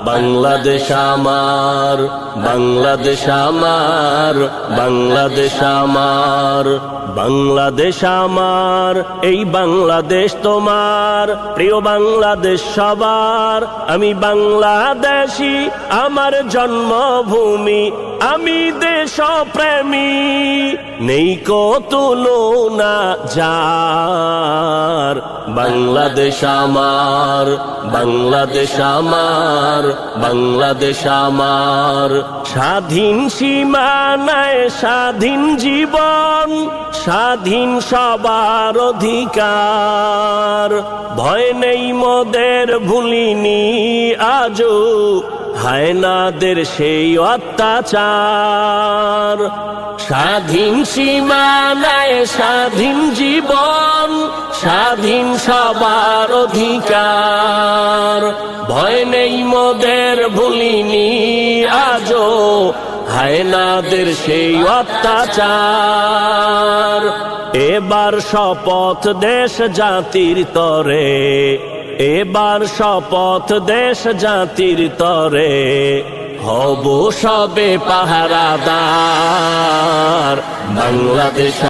বাংলাদেশ আমার, বাংলাদেশ আমার, বাংলাদেশ আমার, বাংলাদেশ আমার, এই বাংলাদেশ তোমার, প্রিয় বাংলাদেশ সবার। আমি বাংলাদেশী, আমার জন্মভূমি, আমি দেশপ্রেমী, নেই কো তুলনা যার। বাংলাদেশ আমার, বাংলাদেশ আমার, বাংলাদেশ আমার, স্বাধীন সীমানায় স্বাধীন জীবন, স্বাধীন সবার অধিকার। ভয় নেই মোদের, ভুলিনি আজও হায়নাদের সেই অত্যাচার। স্বাধীন সীমানায় স্বাধীন জীবন, স্বাধীন সবার অধিকার। ভয় নেই মোদের, ভুলিনি আজও হায়নাদের সেই অত্যাচার। এবার শপথ দেশ জাতির তরে, এবার শপথ দেশ জাতির তরে, হব সবে পাহারাদার। বাংলাদেশ